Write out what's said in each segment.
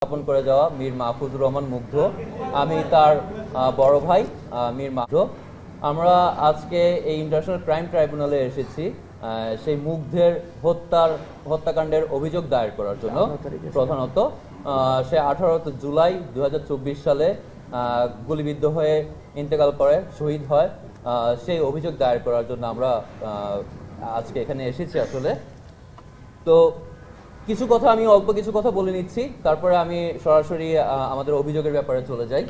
স্থাপন করে যাওয়া মীর মাহফুজুর রহমান মুগ্ধ। আমি তার বড় ভাই মীর মুগ্ধ। আমরা আজকে এই ইন্টারন্যাশনাল ক্রাইম ট্রাইব্যুনালে এসেছি সেই মুগ্ধের হত্যাকাণ্ডের অভিযোগ দায়ের করার জন্য। প্রধানত সে 18 জুলাই 2024 সালে গুলিবিদ্ধ হয়ে ইন্তেকাল করে, শহীদ হয়। সেই অভিযোগ দায়ের করার জন্য আমরা আজকে এখানে এসেছি আসলে। তো আমি অল্প কিছু কথা বলে নিচ্ছি, তারপরে আমি সরাসরি আমাদের অভিযোগের ব্যাপারে চলে যাই।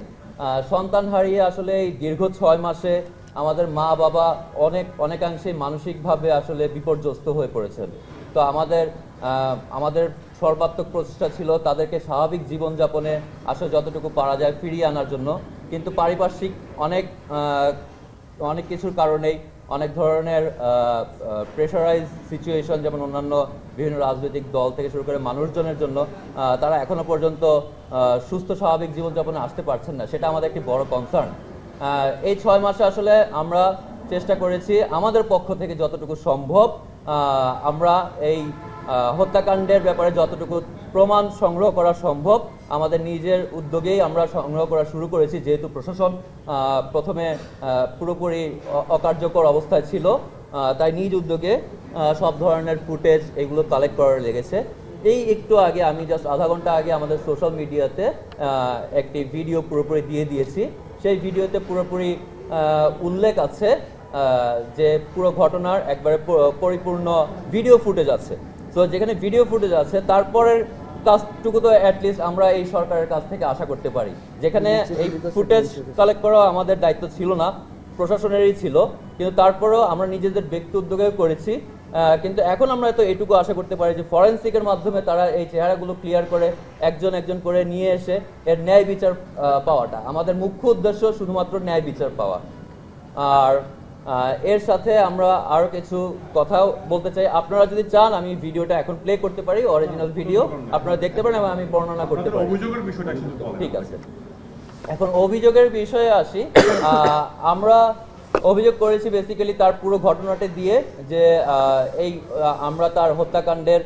সন্তান হারিয়ে আসলে এই দীর্ঘ 6 মাসে আমাদের মা বাবা অনেকাংশে মানসিকভাবে আসলে বিপর্যস্ত হয়ে পড়েছেন। তো আমাদের সর্বাত্মক প্রচেষ্টা ছিল তাদেরকে স্বাভাবিক জীবনযাপনে আসলে যতটুকু পারা যায় ফিরিয়ে আনার জন্য, কিন্তু পারিপার্শ্বিক অনেক কিছুর কারণেই, অনেক ধরনের প্রেশারাইজ সিচুয়েশন, যেমন অন্যান্য বিভিন্ন রাজনৈতিক দল থেকে শুরু করে মানুষজনের জন্য তারা এখনো পর্যন্ত সুস্থ স্বাভাবিক জীবনযাপনে আসতে পারছেন না। সেটা আমাদের একটি বড় কনসার্ন। এই 6 মাসে আসলে আমরা চেষ্টা করেছি আমাদের পক্ষ থেকে যতটুকু সম্ভব আমরা এই হত্যাকাণ্ডের ব্যাপারে যতটুকু প্রমাণ সংগ্রহ করা সম্ভব আমাদের নিজের উদ্যোগেই আমরা সংগ্রহ করা শুরু করেছি, যেহেতু প্রশাসন প্রথমে পুরোপুরি অকার্যকর অবস্থায় ছিল। তাই নিজ উদ্যোগে সব ধরনের ফুটেজ এগুলো কালেক্ট করার লেগেছে। এই একটু আগে আমি জাস্ট আধা ঘন্টা আগে আমাদের সোশ্যাল মিডিয়াতে একটি ভিডিও পুরোপুরি দিয়ে দিয়েছি। সেই ভিডিওতে পুরোপুরি উল্লেখ আছে যে পুরো ঘটনার একবারে পরিপূর্ণ ভিডিও ফুটেজ আছে। তো যেখানে ভিডিও ফুটেজ আছে তারপরের কাজটুকু তো অ্যাটলিস্ট আমরা এই সরকারের কাছ থেকে আশা করতে পারি। যেখানে এই ফুটেজ কালেক্ট করা আমাদের দায়িত্ব ছিল না, প্রশাসনেরই ছিল, কিন্তু তারপরেও আমরা নিজেদের ব্যক্তি উদ্যোগেও করেছি। কিন্তু এখন আমরা তো এটুকু আশা করতে পারি যে ফরেন্সিকের মাধ্যমে তারা এই চেহারাগুলো ক্লিয়ার করে একজন একজন করে নিয়ে এসে এর ন্যায় বিচার পাওয়াটা আমাদের মুখ্য উদ্দেশ্য, শুধুমাত্র ন্যায় বিচার পাওয়া। আর এর সাথে আমরা আরো কিছু কথাও বলতে চাই। আপনারা যদি চান আমি ভিডিওটা এখন প্লে করতে পারি, অরিজিনাল ভিডিও আপনারা দেখতে পারেন এবং আমি বর্ণনা করতে পারি। ঠিক আছে, এখন অভিযোগের বিষয়ে আসি। আমরা অভিযোগ করেছি বেসিক্যালি তার পুরো ঘটনাটা দিয়ে, যে আমরা তার হত্যাকাণ্ডের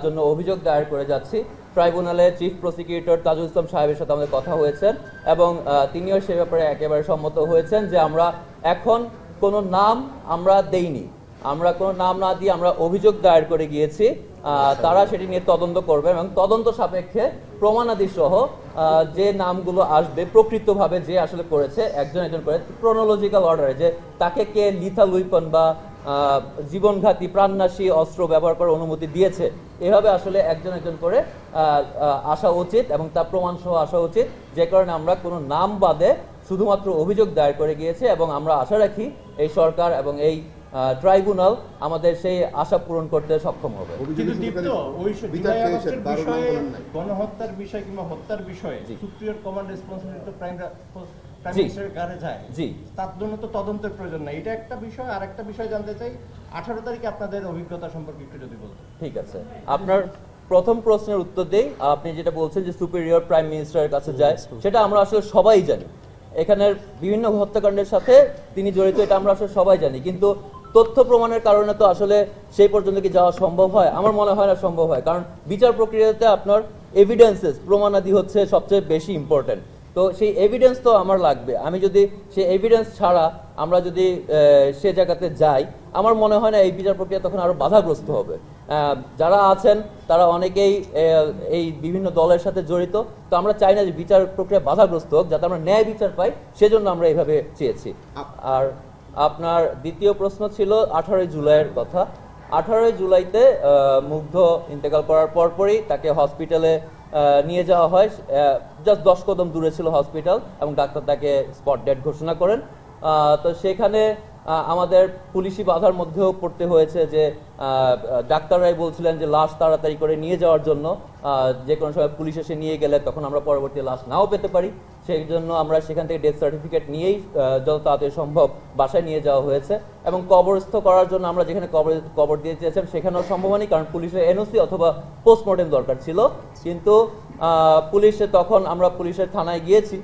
জন্য অভিযোগ দায়ের করে যাচ্ছি। ট্রাইব্যুনালে চিফ প্রসিকিউটর তাজুল ইসলাম সাহেবের সাথে আমাদের কথা হয়েছেন এবং তিনিও সে ব্যাপারে একেবারে সম্মত হয়েছেন যে আমরা এখন কোনো নাম আমরা দেইনি, আমরা কোনো নাম না দিয়ে আমরা অভিযোগ দায়ের করে গিয়েছি। তারা সেটি নিয়ে তদন্ত করবে এবং তদন্ত সাপেক্ষে প্রমাণাদি সহ যে নামগুলো আসবে প্রকৃতভাবে যে আসলে করেছে একজন একজন করে ক্রোনোলজিক্যাল অর্ডারে, যে তাকে কে লিথাল উইপন বা জীবনঘাতী প্রাণনাশী অস্ত্র ব্যবহার করার অনুমতি দিয়েছে, এভাবে আসলে একজন একজন করে আসা উচিত এবং তার প্রমাণ সহ আসা উচিত। যে কারণে আমরা কোনো নাম বাদে শুধুমাত্র অভিযোগ দায়ের করে গিয়েছে এবং আমরা আশা রাখি এই সরকার এবং এই ট্রাইব্যুনাল আমাদের সেই আশা পূরণ করতে সক্ষম হবে। গণহত্যার বিষয় কিংবা হত্যার বিষয়ে সুপ্রিয়র কমান্ড রেসপন্সিবিলিটি প্রাইম মিনিস্টারের কাছে যায়, তার জন্য তো তদন্তের প্রয়োজন নাই, এটা একটা বিষয়। আর একটা বিষয় জানতে চাই, 18 তারিখে আপনাদের অভিজ্ঞতা সম্পর্কে একটু যদি বলতেন। ঠিক আছে, আপনার প্রথম প্রশ্নের উত্তর দেই। আপনি যেটা বলছেন যে সুপিরিয়র প্রাইম মিনিস্টারের কাছে যায়, সেটা আমরা আসলে সবাই জানি। এখানের বিভিন্ন হত্যাকাণ্ডের সাথে তিনি জড়িত, এটা আমরা আসলে সবাই জানি, কিন্তু তথ্য প্রমাণের কারণে তো আসলে সেই পর্যন্ত কি যাওয়া সম্ভব হয়? আমার মনে হয় না সম্ভব হয়, কারণ বিচার প্রক্রিয়াতে আপনার এভিডেন্সেস, প্রমাণাদি হচ্ছে সবচেয়ে বেশি ইম্পর্টেন্ট। তো সেই এভিডেন্স তো আমার লাগবে। আমি যদি সেই এভিডেন্স ছাড়া আমরা যদি সে জায়গাতে যাই, আমার মনে হয় না এই বিচার প্রক্রিয়া তখন আরো বাধাগ্রস্ত হবে। যারা আছেন তারা অনেকেই এই বিভিন্ন দলের সাথে জড়িত, তো আমরা চাই না যে বিচার প্রক্রিয়া বাধাগ্রস্ত হোক, যাতে আমরা ন্যায় বিচার পাই, সেজন্য আমরা এইভাবে চেয়েছি। আর আপনার দ্বিতীয় প্রশ্ন ছিল 18 জুলাইয়ের কথা। 18 জুলাইতে মুগ্ধ ইন্তেকাল করার পরপরই তাকে হসপিটালে নিয়ে যাওয়া হয়। জাস্ট 10 কদম দূরে ছিল হসপিটাল এবং ডাক্তার তাকে স্পট ডেড ঘোষণা করেন। তো সেখানে আমাদের পুলিশি বাধার মধ্যেও পড়তে হয়েছে, যে ডাক্তাররাই বলছিলেন যে লাশ তাড়াতাড়ি করে নিয়ে যাওয়ার জন্য, যে কোনো সময় পুলিশ এসে নিয়ে গেলে তখন আমরা পরবর্তী লাশ নাও পেতে পারি। সেই জন্য আমরা সেখান থেকে ডেথ সার্টিফিকেট নিয়েই যত তাড়াতাড়ি সম্ভব বাসায় নিয়ে যাওয়া হয়েছে। এবং কবরস্থ করার জন্য আমরা যেখানে কবর দিয়ে চেয়েছিলাম সেখানেও সম্ভব হয়নি, কারণ পুলিশের এনওসি অথবা পোস্টমর্টেম দরকার ছিল। কিন্তু তখন আমরা পুলিশের থানায় গিয়েছি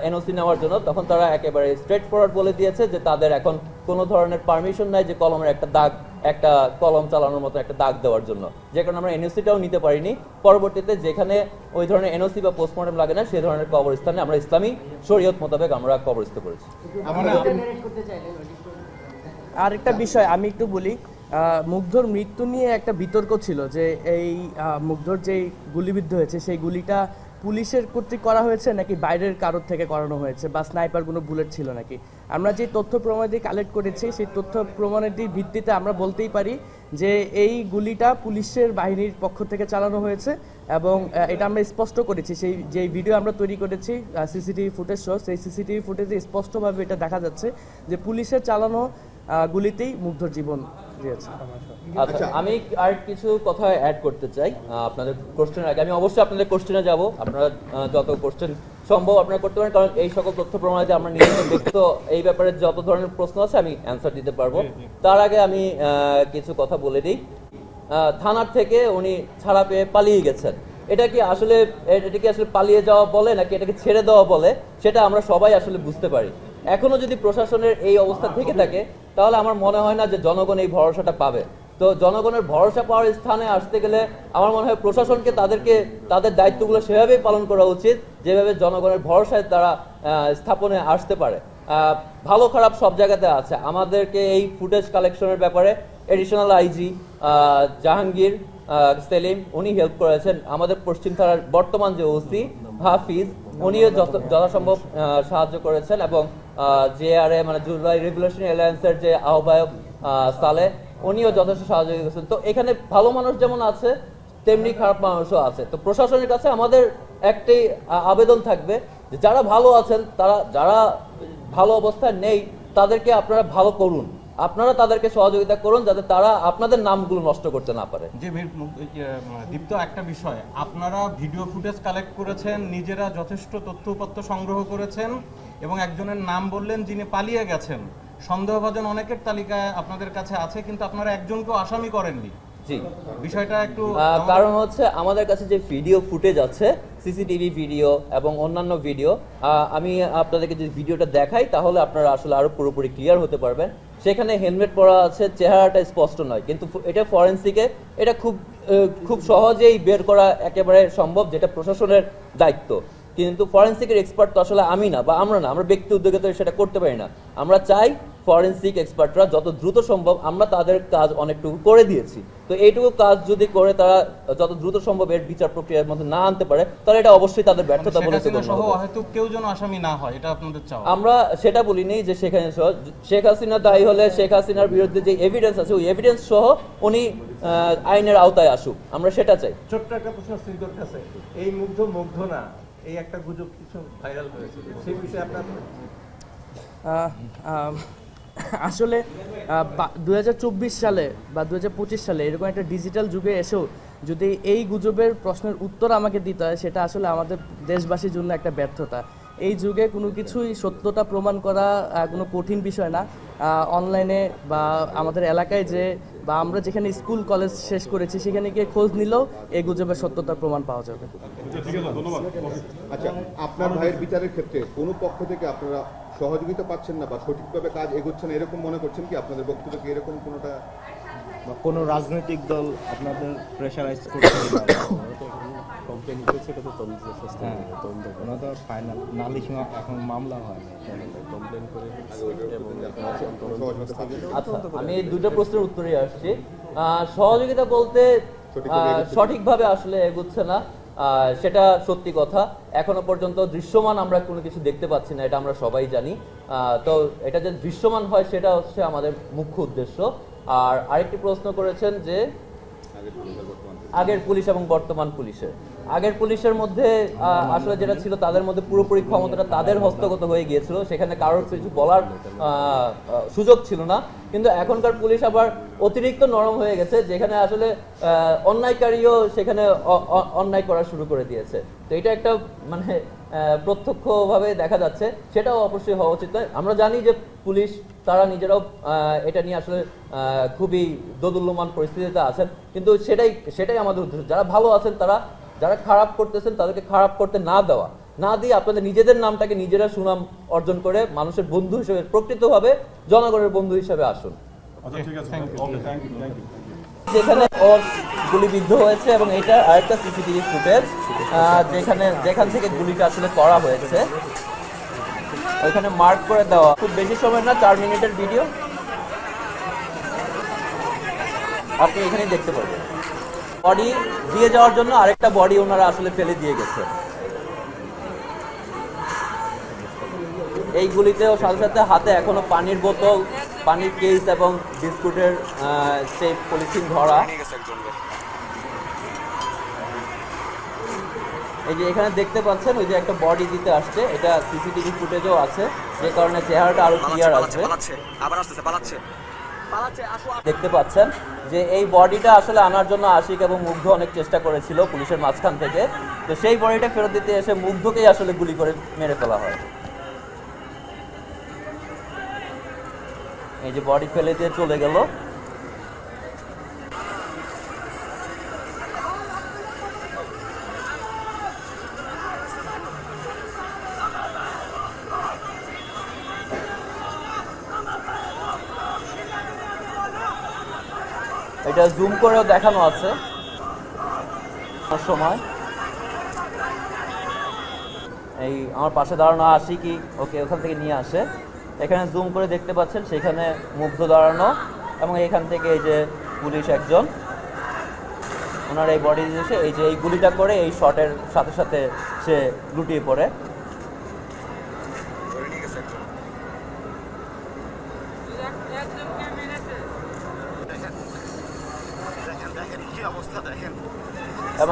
এনওসি নেওয়ার জন্য, তখন তারা একেবারে স্ট্রেট ফরওয়ার্ড বলে দিয়েছে যে তাদের এখন কোনো ধরনের পারমিশন নাই যে কলমের একটা দাগ একটা কলম চালানোর মতো একটা দাগ দেওয়ার জন্য, যে কারণে আমরা এনওসিটাও নিতে পারিনি। পরবর্তীতে যেখানে ওই ধরনের এনওসি বা পোস্টমর্টম লাগে না সেই ধরনের কবরস্থানে আমরা ইসলামী শরীয়ত মোতাবেক আমরা কবরস্থ করেছি। আরেকটা বিষয় আমি একটু বলি, মুগ্ধর মৃত্যু নিয়ে একটা বিতর্ক ছিল যে এই মুগ্ধর যেই গুলিবিদ্ধ হয়েছে সেই গুলিটা পুলিশের কর্তৃক করা হয়েছে নাকি বাইরের কারোর থেকে করানো হয়েছে, বা স্নাইপার কোনো বুলেট ছিল নাকি। আমরা যে তথ্য প্রমাণাদি কালেক্ট করেছি সেই তথ্য প্রমাণাদির ভিত্তিতে আমরা বলতেই পারি যে এই গুলিটা পুলিশের বাহিনীর পক্ষ থেকে চালানো হয়েছে, এবং এটা আমরা স্পষ্ট করেছি। সেই যে ভিডিও আমরা তৈরি করেছি সিসিটিভি ফুটেজ সহ, সেই সিসিটিভি ফুটেজে স্পষ্টভাবে এটা দেখা যাচ্ছে যে পুলিশের চালানো গুলিতেই মুগ্ধর জীবন দিয়েছে। আচ্ছা, আমি আর কিছু কথা অ্যাড করতে চাই আপনাদের কোশ্চেনের আগে। আমি অবশ্যই আপনাদের কোশ্চেনে যাব, আপনারা যত কোশ্চেন সম্ভব আপনারা করতে পারেন, কারণ এই সকল তথ্য প্রমাণে আমরা নিজেদের ব্যক্ত এই ব্যাপারে যত ধরনের প্রশ্ন আছে আমি অ্যান্সার দিতে পারবো। তার আগে আমি কিছু কথা বলে দিই। থানার থেকে উনি ছাড়া পেয়ে পালিয়ে গেছেন, এটা কি আসলে পালিয়ে যাওয়া বলে নাকি এটাকে ছেড়ে দেওয়া বলে, সেটা আমরা সবাই আসলে বুঝতে পারি। এখনো যদি প্রশাসনের এই অবস্থা থেকে থাকে তাহলে আমার মনে হয় না যে জনগণ এই ভরসাটা পাবে। তো জনগণের ভরসা পাওয়ার স্থানে আসতে গেলে আমার মনে হয় প্রশাসনকে তাদের দায়িত্বগুলো সেভাবেই পালন করা উচিত যেভাবে জনগণের ভরসায় তারা স্থাপনে আসতে পারে। ভালো খারাপ সব জায়গাতে আছে। আমাদেরকে এই ফুটেজ কালেকশনের ব্যাপারে এডিশনাল আইজি জাহাঙ্গীর সেলিম উনি হেল্প করেছেন। আমাদের পশ্চিম থানার বর্তমান যে ওসি হাফিজ উনিও যথাসম্ভব সাহায্য করেছেন, এবং জেআরএ মানে জুলাই রেগুলেশন অ্যালায়েন্সের যে আহ্বায়ক সালে উনিও যথেষ্ট সাহায্য করেছেন। তো এখানে ভালো মানুষ যেমন আছে তেমনি খারাপ মানুষও আছে। তো প্রশাসনের কাছে আমাদের একটি আবেদন থাকবে যে যারা ভালো আছেন, যারা ভালো অবস্থায় নেই তাদেরকে আপনারা ভালো করুন, আপনারা তাদেরকে সহযোগিতা করুন যাতে তারা আপনাদের নামগুলো নষ্ট করতে না পারে। যে দীপ্ত, একটা বিষয়, আপনারা ভিডিও ফুটেজ কালেক্ট করেছেন, নিজেরা যথেষ্ট তথ্যপত্র সংগ্রহ করেছেন, এবং একজনের নাম বললেন যিনি পালিয়ে গেছেন। সন্দেহভাজন অনেকের তালিকায় আপনাদের কাছে আছে, কিন্তু আপনারা একজনকেও আসামি করেননি। জি, বিষয়টা একটু কারণ হচ্ছে আমাদের কাছে যে ভিডিও ফুটেজ আছে, সিসিটিভি ভিডিও এবং অন্যান্য ভিডিও, আমি আপনাদেরকে যদি ভিডিওটা দেখাই তাহলে আপনারা আসলে আরো পুরোপুরি ক্লিয়ার হতে পারবেন। সেখানে হেলমেট পরা আছে, চেহারাটা স্পষ্ট নয়, কিন্তু এটা ফরেনসিকে এটা খুব সহজেই বের করা একেবারে সম্ভব, যেটা প্রশাসনের দায়িত্ব। কিন্তু ফরেনসিকের এক্সপার্ট তো আসলে আমি না বা আমরা ব্যক্তি উদ্যোগে তো সেটা করতে পারি না। আমরা চাই ফরেনসিক এক্সপার্টরা যত দ্রুত সম্ভব, আমরা তাদের কাজ অনেকটুকু করে দিয়েছি, তো এইটুকু কাজ যদি করে তারা যত দ্রুত সম্ভব এর বিচার প্রক্রিয়ার মধ্যে না আনতে পারে তাহলে এটা অবশ্যই তাদের ব্যর্থতা বলে হয়তো কেউ যেন আসামি না হয়, এটা আপনাদের চাওয়া। আমরা সেটা বলিনি যে শেখ হাসিনা দায়ী হলে শেখ হাসিনার বিরুদ্ধে যে এভিডেন্স আছে ওই এভিডেন্স সহ উনি আইনের আওতায় আসুক, আমরা সেটা চাই। ছোট্ট একটা প্রশ্ন স্ত্রীর কাছে, এই মুগ্ধ না এই একটা গুজব কিছু ভাইরাল হয়েছিল, সেই বিষয়ে আপনার আসলে 2024 সালে বা 2025 সালে এরকম একটা ডিজিটাল যুগে এসেও যদি এই গুজবের প্রশ্নের উত্তর আমাকে দিতে হয়, সেটা আসলে আমাদের দেশবাসীর জন্য একটা ব্যর্থতা। এই যুগে কোনো কিছুই সত্যতা প্রমাণ করা কোনো কঠিন বিষয় না। অনলাইনে বা আমাদের এলাকায় বা আমরা যেখানে স্কুল কলেজ শেষ করেছি সেখানে গিয়ে খোঁজ নিলেও এই গুজবের সত্যতার প্রমাণ পাওয়া যাবে। আচ্ছা, আপনার ভাইয়ের বিচারের ক্ষেত্রে কোনো পক্ষ থেকে আপনারা সহযোগিতা পাচ্ছেন না বা সঠিকভাবে কাজ এগোচ্ছে না এরকম মনে করছেন কি? আপনাদের বক্তব্য কি এরকম কোনোটা, বা কোনো রাজনৈতিক দল আপনাদের প্রেশারাইজ করছে? কমপ্লেন করেছে, এটা তো তদন্ত তো ফাইনাল নালিশ এখন মামলা হয় না, কমপ্লেন করে। আচ্ছা, আমি দুটো প্রশ্নের উত্তরে আসছি। সহযোগিতা বলতে সঠিকভাবে আসলে এগোচ্ছে না, সেটা সত্যি কথা। এখনো পর্যন্ত দৃশ্যমান আমরা কোনো কিছু দেখতে পাচ্ছি না, এটা আমরা সবাই জানি। তো এটা যে দৃশ্যমান হয় সেটা হচ্ছে আমাদের মুখ্য উদ্দেশ্য। আর আরেকটি প্রশ্ন করেছেন যে আগের পুলিশ এবং বর্তমান পুলিশের, আগের পুলিশের মধ্যে আসলে যেটা ছিল তাদের মধ্যে পুরোপুরি ক্ষমতাটা তাদের হস্তগত হয়ে গিয়েছিল, সেখানে কারোর কিছু বলার সুযোগ ছিল না। কিন্তু এখনকার পুলিশ আবার অতিরিক্ত নরম হয়ে গেছে, যেখানে আসলে অন্যায়কারীও সেখানে অন্যায় করা শুরু করে দিয়েছে। তো এটা একটা মানে প্রত্যক্ষভাবে দেখা যাচ্ছে, সেটাও অবশ্যই হওয়া উচিত নয়। আমরা জানি যে পুলিশ তারা নিজেরাও এটা নিয়ে আসলে খুবই দোদুল্যমান পরিস্থিতিতে আছেন, কিন্তু সেটাই আমাদের উদ্দেশ্য। যারা ভালো আছেন যারা খারাপ করতেছেন তাদেরকে খারাপ করতে না দিয়ে আপনাদের নিজেদের নামটাকে নিজেরা সুনাম অর্জন করে মানুষের বন্ধু হিসেবে, প্রকৃতভাবে জনগণের বন্ধু হিসেবে আসুন। আচ্ছা ঠিক আছে ওকে থ্যাংক ইউ যেখানে ওর গুলিবিদ্ধ হয়েছে এবং এটা আরেকটা সিসিটিভি ফুটেজ যেখান থেকে গুলিটা আসলে করা হয়েছে ওইখানে মার্ক করে দেওয়া। খুব বেশি সময় না, 4 মিনিটের ভিডিও, আপনি এখানেই দেখতে পাবেন। বডি দিয়ে যাওয়ার জন্য আরেকটা বডি ওনারা আসলে ফেলে দিয়ে গেছে। এই গুলিতেও সাথে সাথে হাতে এখনো পানির বোতল, পানির কেস এবং বিস্কুটের সেই পলিথিন ধরা। এই যে এখানে দেখতে পাচ্ছেন ওই যে একটা বডি দিতে আসছে, এটা সিসিটিভি ফুটেজও আছে, যে কারণে চেহারাটা আরো ক্লিয়ার আসবে। দেখতে পাচ্ছেন যে এই বডিটা আসলে আনার জন্য আশিক এবং মুগ্ধ অনেক চেষ্টা করেছিল পুলিশের মাঝখান থেকে, তো সেই বডিটা ফেরত দিতে এসে মুগ্ধকেই আসলে গুলি করে মেরে ফেলা হয়। এই যে বডি ফেলে দিয়ে চলে গেল। এটা জুম করেও দেখানো আছে সময়। এই আমার পাশে দাঁড়ানো আশিকই ওকে ওখান থেকে নিয়ে আসে। এখানে জুম করে দেখতে পাচ্ছেন সেখানে মুগ্ধ দাঁড়ানো এবং এখান থেকে এই যে পুলিশ একজন, ওনার এই বডি দিয়েছে। এই যে এই গুলিটা করে এই শটের সাথে সাথে সে লুটিয়ে পড়ে। এবং